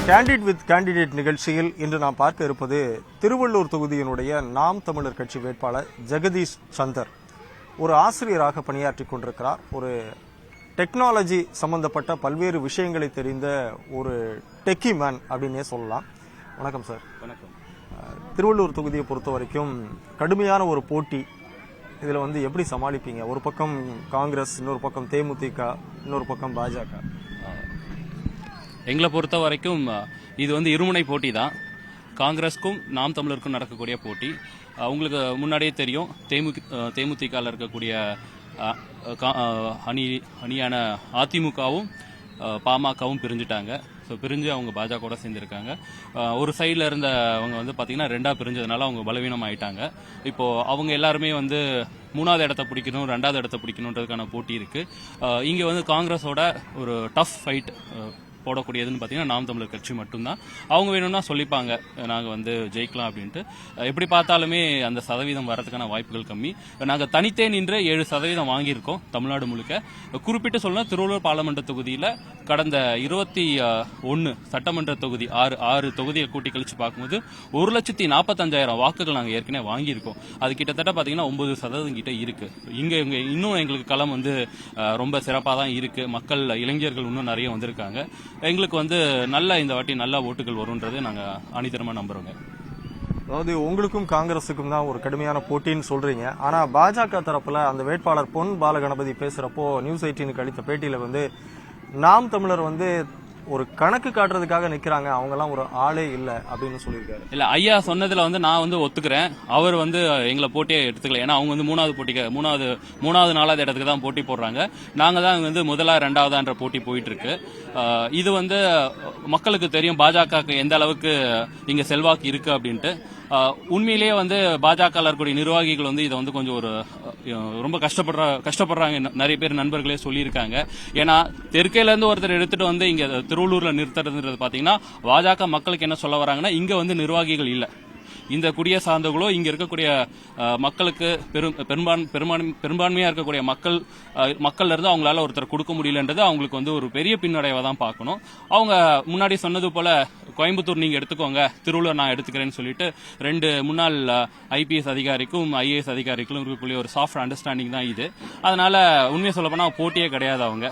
Candid with candidate நிகழ்ச்சியில் இன்று நாம் பார்க்க இருப்பது திருவள்ளூர் தொகுதியினுடைய நாம் தமிழர் கட்சி வேட்பாளர் ஜெகதீஷ் சந்தர். ஒரு ஆசிரியராக பணியாற்றிக் கொண்டிருக்கிறார். ஒரு டெக்னாலஜி சம்பந்தப்பட்ட பல்வேறு விஷயங்களை தெரிந்த ஒரு டெக்கி மேன் அப்படின்னே சொல்லலாம். வணக்கம் சார். வணக்கம். திருவள்ளூர் தொகுதியை பொறுத்த வரைக்கும் கடுமையான ஒரு போட்டி. இதில் எப்படி சமாளிப்பீங்க? ஒரு பக்கம் காங்கிரஸ், இன்னொரு பக்கம் தேமுதிக, இன்னொரு பக்கம் பாஜக. எங்களை பொறுத்த வரைக்கும் இது இருமுனை போட்டி தான். காங்கிரஸ்க்கும் நாம் தமிழருக்கும் நடக்கக்கூடிய போட்டி. உங்களுக்கு முன்னாடியே தெரியும், தேமுதிகவில் இருக்கக்கூடிய அணியான அதிமுகவும் பாமகவும் பிரிஞ்சுட்டாங்க. ஸோ பிரிஞ்சு அவங்க பாஜகவோட சேர்ந்துருக்காங்க. ஒரு சைடில் இருந்தவங்க பார்த்தீங்கன்னா ரெண்டாக பிரிஞ்சதுனால அவங்க பலவீனம் ஆயிட்டாங்க. இப்போ அவங்க எல்லாருமே மூணாவது இடத்த பிடிக்கணும், ரெண்டாவது இடத்த பிடிக்கணுன்றதுக்கான போட்டி இருக்கு. இங்கே காங்கிரஸோட ஒரு டஃப் ஃபைட் போடக்கூடியதுன்னு பார்த்தீங்கன்னா நாம் தமிழர் கட்சி மட்டும்தான். அவங்க வேணும்னா சொல்லிப்பாங்க நாங்கள் ஜெயிக்கலாம் அப்படின்ட்டு. எப்படி பார்த்தாலுமே அந்த சதவீதம் வரதுக்கான வாய்ப்புகள் கம்மி. நாங்கள் தனித்தே நின்று 7% வாங்கியிருக்கோம் தமிழ்நாடு முழுக்க. குறிப்பிட்டு சொல்லணும், திருவள்ளூர் பாராளுமன்ற தொகுதியில் கடந்த 21 சட்டமன்ற தொகுதி 6 தொகுதியை கூட்டி கழிச்சு பார்க்கும்போது 1,45,000 வாக்குகள் நாங்கள் ஏற்கனவே வாங்கியிருக்கோம். அது கிட்டத்தட்ட பார்த்தீங்கன்னா 9% கிட்ட இருக்கு. இங்கே இன்னும் எங்களுக்கு களம் ரொம்ப சிறப்பாக தான் இருக்கு. மக்கள், இளைஞர்கள் இன்னும் நிறைய வந்திருக்காங்க. எங்களுக்கு நல்ல இந்த வாட்டி நல்ல ஓட்டுகள் வரும்ன்றது நாங்கள் அணிதரமா நம்புறோங்க. அதாவது உங்களுக்கும் காங்கிரஸுக்கும் தான் ஒரு கடுமையான போட்டின்னு சொல்றீங்க. ஆனா பாஜக தரப்புல அந்த வேட்பாளர் பொன் பாலகணபதி பேசுறப்போ நியூஸ் 18க்கு அளித்த பேட்டியில நாம் தமிழர் ஒரு கணக்கு காட்டுறதுக்காக நிக்கிறாங்க, அவங்க எல்லாம் ஒரு ஆளே இல்ல அப்படின்னு சொல்லியிருக்காரு. இல்ல, ஐயா சொன்னதுல நான் ஒத்துக்கிறேன். அவர் எங்களை போட்டியே எடுத்துக்கல. ஏன்னா அவங்க மூணாவது நாலாவது இடத்துக்கு தான் போட்டி போடுறாங்க. நாங்க தான் முதலா ரெண்டாவதான்ற போட்டி போயிட்டு இருக்கு. இது மக்களுக்கு தெரியும் பாஜகவுக்கு எந்த அளவுக்கு இங்க செல்வாக்கு இருக்கு அப்படின்ட்டு. உண்மையிலேயே பாஜக இருக்கக்கூடிய நிர்வாகிகள் இதை கொஞ்சம் ஒரு ரொம்ப கஷ்டப்படுறாங்க. நிறைய பேர் நண்பர்களே சொல்லியிருக்காங்க. ஏன்னா தெற்கையில இருந்து ஒருத்தர் எடுத்துட்டு இங்க திருவள்ளூர்ல நிறுத்துறதுன்றது பாத்தீங்கன்னா பாஜக மக்களுக்கு என்ன சொல்ல வராங்கன்னா, இங்க நிர்வாகிகள் இல்ல, இந்த குடிய சார்ந்தவர்களோ இங்க இருக்கக்கூடிய மக்களுக்கு பெரும்பான்மையா இருக்கக்கூடிய மக்கள்ல இருந்து அவங்களால ஒருத்தர் கொடுக்க முடியலன்றது அவங்களுக்கு ஒரு பெரிய பின்னடைவை தான் பார்க்கணும். அவங்க முன்னாடி சொன்னது போல கோயம்புத்தூர் நீங்க எடுத்துக்கோங்க, திருவள்ளூர் நான் எடுத்துக்கிறேன்னு சொல்லிட்டு 2 முன்னாள் IPS அதிகாரிக்கும் IAS அதிகாரிக்கும் இருக்கக்கூடிய ஒரு சாஃப்ட் அண்டர்ஸ்டாண்டிங் தான் இது. அதனால உண்மையை சொல்ல போனா போட்டியே கிடையாது. அவங்க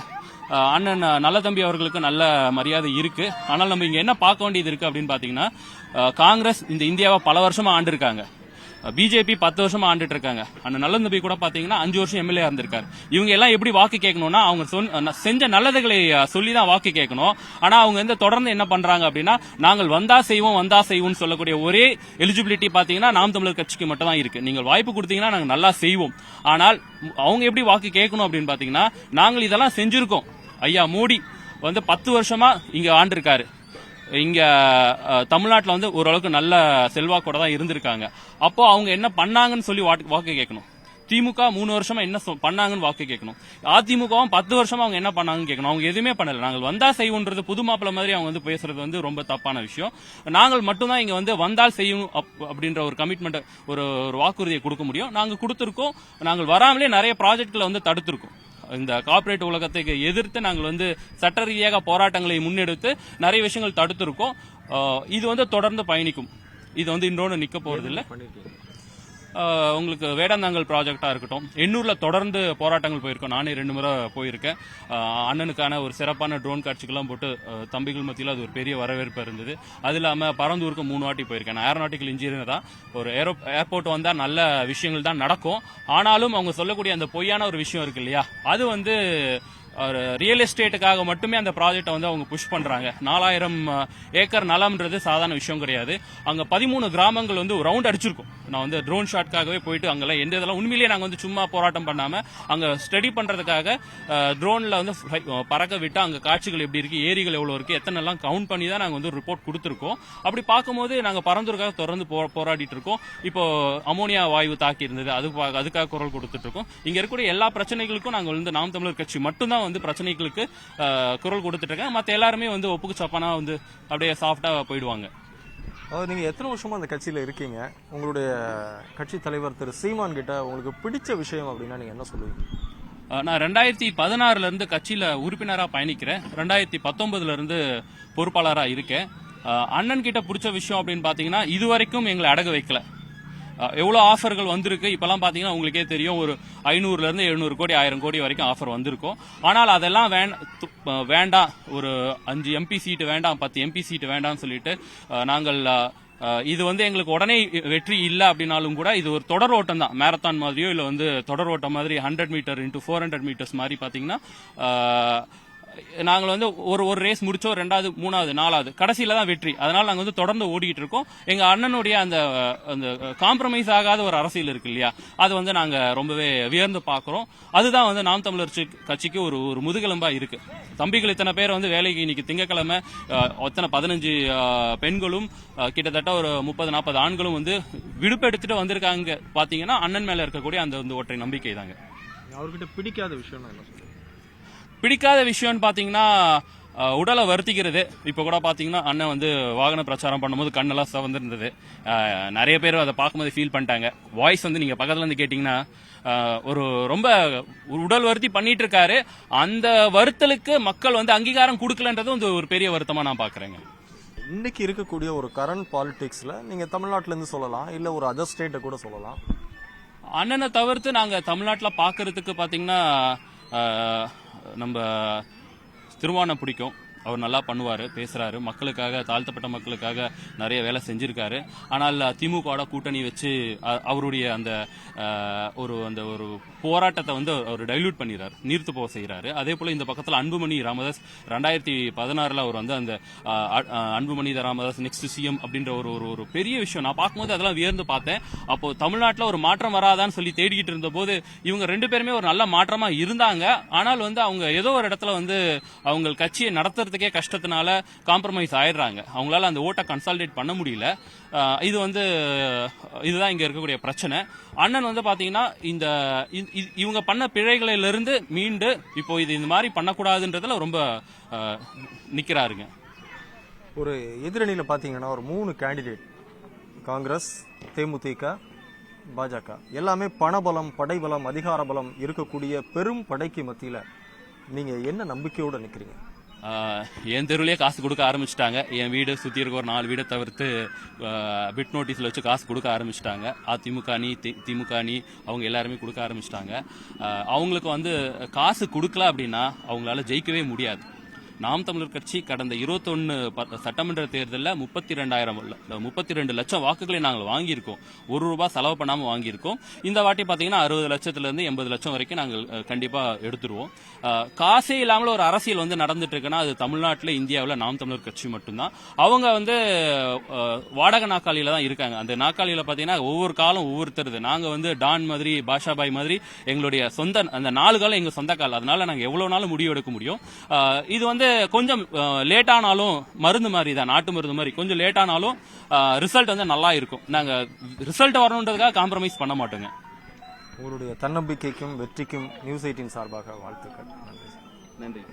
அண்ணன் நல்லதம்பி அவர்களுக்கு நல்ல மரியாதை இருக்கு. ஆனால் நம்ம இங்க என்ன பார்க்க வேண்டியது இருக்கு அப்படின்னு பாத்தீங்கன்னா, காங்கிரஸ் இந்த இந்தியாவை பல வருஷமா ஆண்டு இருக்காங்க. பிஜேபி 10 வருஷமா ஆண்டுட்டு இருக்காங்க. அண்ணன் நல்லதம்பி கூட பாத்தீங்கன்னா 5 வருஷம் MLA இருந்திருக்காரு. இவங்க எல்லாம் எப்படி வாக்கு கேட்கணும்னா, அவங்க செஞ்ச நல்லதுகளை சொல்லிதான் வாக்கு கேட்கணும். ஆனா அவங்க தொடர்ந்து என்ன பண்றாங்க அப்படின்னா, நாங்கள் வந்தா செய்வோம் சொல்லக்கூடிய ஒரே எலிஜிபிலிட்டி பாத்தீங்கன்னா நாம் தமிழர் கட்சிக்கு மட்டும் தான் இருக்கு. நீங்கள் வாய்ப்பு கொடுத்தீங்கன்னா நாங்க நல்லா செய்வோம். ஆனால் அவங்க எப்படி வாக்கு கேட்கணும் அப்படின்னு பாத்தீங்கன்னா, நாங்கள் இதெல்லாம் செஞ்சிருக்கோம். ஐயா மோடி 10 வருஷமா இங்க ஆண்டு இருக்காரு. இங்க தமிழ்நாட்டில் ஓரளவுக்கு நல்ல செல்வாக்கோட தான் இருந்திருக்காங்க. அப்போ அவங்க என்ன பண்ணாங்கன்னு சொல்லி வாக்கு கேட்கணும். திமுக 3 வருஷமா என்ன பண்ணாங்கன்னு வாக்கு கேட்கணும். அதிமுகவும் 10 வருஷமா அவங்க என்ன பண்ணாங்கன்னு கேட்கணும். அவங்க எதுவுமே பண்ணல. நாங்கள் வந்தா செய்வோன்றது புது மாப்பிள்ள மாதிரி அவங்க பேசுறது ரொம்ப தப்பான விஷயம். நாங்கள் மட்டும்தான் இங்க வந்தால் செய்யும் அப்படின்ற ஒரு கமிட்மெண்ட், ஒரு வாக்குறுதியை கொடுக்க முடியும். நாங்கள் கொடுத்திருக்கோம். நாங்கள் வராமலே நிறைய ப்ராஜெக்ட்களை தடுத்திருக்கோம். இந்த கார்ப்பரேட் உலகத்தை எதிர்த்து நாங்கள் சட்ட ரீதியாக போராட்டங்களை முன்னெடுத்து நிறைய விஷயங்கள் தடுத்திருக்கோம். இது தொடர்ந்து பயணிக்கும். இது இன்னொன்று நிக்க போறது இல்ல. உங்களுக்கு வேடந்தாங்கல் ப்ராஜெக்டா இருக்கட்டும், எண்ணூர்ல தொடர்ந்து போராட்டங்கள் போயிருக்கோம். நானே 2 முறை போயிருக்கேன். அண்ணனுக்கான ஒரு சிறப்பான ட்ரோன் காட்சிகள்லாம் போட்டு தம்பிகள் மத்தியில் அது ஒரு பெரிய வரவேற்பு இருந்தது. அது இல்லாம பரந்தூருக்கு 3 வாட்டி போயிருக்கேன். நான் ஏரோநாட்டிக்கல் இன்ஜினியர் தான். ஒரு ஏர்போர்ட் வந்தா நல்ல விஷயங்கள் தான் நடக்கும். ஆனாலும் அவங்க சொல்லக்கூடிய அந்த பொய்யான ஒரு விஷயம் இருக்கு இல்லையா, அது ஒரு ரியல் எஸ்டேட்டுக்காக மட்டுமே அந்த ப்ராஜெக்டை அவங்க புஷ் பண்றாங்க. 4000 ஏக்கர் நலம்ன்றது சாதாரண விஷயம் கிடையாது. அங்க 13 கிராமங்கள் ரவுண்ட் அடிச்சிருக்கும். நான் ட்ரோன் ஷாட்காகவே போயிட்டு அங்கெல்லாம் எந்த இதெல்லாம் உண்மையிலேயே நாங்க சும்மா போராட்டம் பண்ணாம அங்க ஸ்டடி பண்றதுக்காக ட்ரோன்ல பறக்க விட்டு அங்க காட்சிகள் எப்படி இருக்கு, ஏரிகள் எவ்வளவு இருக்கு, எத்தனை எல்லாம் கவுண்ட் பண்ணி தான் நாங்க ரிப்போர்ட் கொடுத்திருக்கோம். அப்படி பார்க்கும்போது நாங்க பரந்தூருக்காக தொடர்ந்து போராடிட்டு இருக்கோம். இப்போ அமோனியா வாயு தாக்கி இருந்தது, அதுக்காக குரல் கொடுத்துட்டு இருக்கோம். இங்க இருக்கக்கூடிய எல்லா பிரச்சனைகளுக்கும் நாங்க நாம் தமிழர் கட்சி மட்டும்தான் பிரச்சனைகளுக்கு குரல் கொடுத்துட்டு இருக்காங்க. மத்த எல்லாருமே ஒப்புக்கு சப்பானா அப்படியே சாஃப்டா போயிடுவாங்க. நீங்க எத்தனை வருஷமா அந்த கட்சியில இருக்கீங்க? உங்களுடைய கட்சி தலைவர் திரு சீமான் கிட்ட உங்களுக்கு பிடிச்ச விஷயம் அப்படின்னா நீங்க என்ன சொல்லுவீங்க? நான் 2016 இருந்து கட்சியில உறுப்பினரா பயணிக்கிறேன். 2019 இருந்து பொறுப்பாளரா இருக்கேன். அண்ணன் கிட்ட பிடிச்ச விஷயம் அப்படின்னு பாத்தீங்கன்னா இது வரைக்கும் எங்களை அடகு வைக்கல. எவ்வளவு ஆஃபர்கள் வந்திருக்கு இப்பெல்லாம் பாத்தீங்கன்னா உங்களுக்கே தெரியும், ஒரு 500 இருந்து 700 கோடி 1000 கோடி வரைக்கும் ஆஃபர் வந்திருக்கும். ஆனால் அதெல்லாம் வேண்டாம், ஒரு 5 MP சீட்டு வேண்டாம், 10 MP சீட்டு வேண்டாம்னு சொல்லிட்டு நாங்கள் இது வந்து எங்களுக்கு உடனே வெற்றி இல்ல அப்படின்னாலும் கூட இது ஒரு தொடர் ஓட்டம் தான், மேரத்தான் மாதிரியோ இல்ல வந்து தொடர் ஓட்டம் மாதிரி 100 மீட்டர் இன்டூ 400 மீட்டர்ஸ் மாதிரி பாத்தீங்கன்னா நாங்கள் வந்து ஒரு ரேஸ் முடிச்சோம், 2வது 3வது 4வது கடைசியில தான் வெற்றி. அதனால நாங்க வந்து தொடர்ந்து ஓடிட்டு இருக்கோம். எங்க அண்ணனுடைய அந்த காம்ப்ரமைஸ் ஆகாத ஒரு அரசியல் இருக்கு இல்லையா, அது வந்து நாங்க ரொம்பவே வியர்ந்து பாக்குறோம். அதுதான் வந்து நாம் தமிழர் கட்சிக்கு ஒரு முதுகெலும்பா இருக்கு. தம்பிகள் இத்தனை பேர் வந்து வேலைக்கு இன்னைக்கு திங்கக்கிழமை 15 பெண்களும் கிட்டத்தட்ட ஒரு 30-40 ஆண்களும் வந்து விடுப்பு எடுத்துட்டு வந்திருக்காங்க. பாத்தீங்கன்னா அண்ணன் மேல இருக்கக்கூடிய அந்த ஒற்றை நம்பிக்கை தாங்க. அவர்கிட்ட பிடிக்காத விஷயம் என்ன சொல்லுங்க? பிடிக்காத விஷயம்னு பாத்தீங்கன்னா உடலை வருத்திக்கிறது. இப்ப கூட பாத்தீங்கன்னா அண்ணன் வந்து வாகன பிரச்சாரம் பண்ணும்போது கண்ணெல்லாம் சிவந்திருந்தது. நிறைய பேர் அதை பார்க்கும்போது ஃபீல் பண்ணிட்டாங்க. வாய்ஸ் வந்து நீங்க பக்கத்துல இருந்து கேட்டீங்கன்னா ஒரு ரொம்ப உடல் வருத்தி பண்ணிட்டு இருக்காரு. அந்த வருத்தலுக்கு மக்கள் வந்து அங்கீகாரம் கொடுக்கலன்றது வந்து ஒரு பெரிய வருத்தமா நான் பாக்குறேங்க. இன்னைக்கு இருக்கக்கூடிய ஒரு கரண்ட் பாலிடிக்ஸ்ல நீங்க தமிழ்நாட்டில இருந்து சொல்லலாம், இல்ல ஒரு அதர் ஸ்டேட்டை கூட சொல்லலாம், அண்ணனை தவிர்த்து நாங்க தமிழ்நாட்டுல பாக்குறதுக்கு பாத்தீங்கன்னா நம்ம திருவானை பிடிக்கும். அவர் நல்லா பண்ணுவாரு, பேசுறாரு, மக்களுக்காக, தாழ்த்தப்பட்ட மக்களுக்காக நிறைய வேலை செஞ்சிருக்காரு. ஆனால் திமுக கூட்டணி வச்சு அவருடைய அந்த ஒரு போராட்டத்தை வந்து அவர் டைல்யூட் பண்ணிடுறாரு, நீர்த்து போக செய்யறாரு. அதே போல இந்த பக்கத்துல அன்புமணி ராமதாஸ் 2016 அவர் வந்து அந்த அன்புமணி ராமதாஸ் நெக்ஸ்ட் சிஎம் அப்படின்ற ஒரு பெரிய விஷயம் நான் பார்க்கும்போது அதெல்லாம் வியர்ந்து பார்த்தேன். அப்போ தமிழ்நாட்டில் ஒரு மாற்றம் வராதான்னு சொல்லி தேடிக்கிட்டு இருந்த போது இவங்க 2 பேருமே ஒரு நல்ல மாற்றமா இருந்தாங்க. ஆனால் வந்து அவங்க ஏதோ ஒரு இடத்துல வந்து அவங்க கட்சியை நடத்துறது கஷ்டத்தினால காம்ப்ரமைஸ் ஆயிடுறாங்க. அவங்களால அந்த ஓட்டை கன்சாலிடேட் பண்ண முடியல. இதுதான் இங்க இருக்கக்கூடிய பிரச்சனை. அண்ணன் வந்து பாத்தீங்கன்னா இவங்க பண்ண பிழைகளிலிருந்து மீண்டு இப்போ இது இந்த மாதிரி பண்ணக்கூடாதுன்றதுல ரொம்ப நிக்கிறாருங்க. ஒரு எதிரணியில பாத்தீங்கன்னா ஒரு 3 கேண்டிடேட், காங்கிரஸ், தேமுதிக, பாஜக, எல்லாமே பணபலம், படைபலம், அதிகார பலம் இருக்கக்கூடிய பெரும் படைக்கு மத்தியில நீங்க என்ன நம்பிக்கையோட நிக்கிறீங்க? என் தெருவிலேயே காசு கொடுக்க ஆரம்பிச்சிட்டாங்க. என் வீடு சுத்தி இருக்க ஒரு 4 வீடை தவிர்த்து பிட் நோட்டீஸ்ல வச்சு காசு கொடுக்க ஆரம்பிச்சிட்டாங்க. அதிமுக அணி, திமுக அணி அவங்க எல்லாருமே கொடுக்க ஆரம்பிச்சிட்டாங்க. அவங்களுக்கு வந்து காசு கொடுக்கல அப்படின்னா அவங்களால ஜெயிக்கவே முடியாது. நாம் தமிழர் கட்சி கடந்த 21 சட்டமன்ற தேர்தலில் 32 லட்சம் வாக்குகளை நாங்கள் வாங்கியிருக்கோம். ₹1 செலவு பண்ணாம வாங்கியிருக்கோம். இந்த வாட்டி பாத்தீங்கன்னா 60 லட்சத்திலிருந்து 80 லட்சம் வரைக்கும் நாங்கள் கண்டிப்பா எடுத்துருவோம். காசே இல்லாமல் ஒரு அரசியல் வந்து நடந்துட்டு இருக்குன்னா அது தமிழ்நாட்டில், இந்தியாவில் நாம் தமிழர் கட்சி மட்டும்தான். அவங்க வந்து வாடகை நாற்காலியில தான் இருக்காங்க. அந்த நாற்காலியில பாத்தீங்கன்னா ஒவ்வொரு காலம் ஒவ்வொருத்தருது. நாங்க வந்து டான் மாதிரி, பாஷாபாய் மாதிரி எங்களுடைய சொந்த அந்த 4 காலம் எங்க சொந்த கால். அதனால நாங்க எவ்வளவு நாளும் முடிவு எடுக்க முடியும். இது வந்து கொஞ்சம் லேட் ஆனாலும் மருந்து மாதிரி தான், நாட்டு மருந்து மாதிரி கொஞ்சம் லேட் ஆனாலும் ரிசல்ட் வந்து நல்லா இருக்கும். நாங்க ரிசல்ட் வரணுன்றதுக்காக காம்ப்ரமைஸ் பண்ண மாட்டோங்க. உங்களுடைய தன்னம்பிக்கைக்கும் வெற்றிக்கும் நியூஸ் 18 சார்பாக வாழ்த்துக்கள். நன்றி. நன்றி.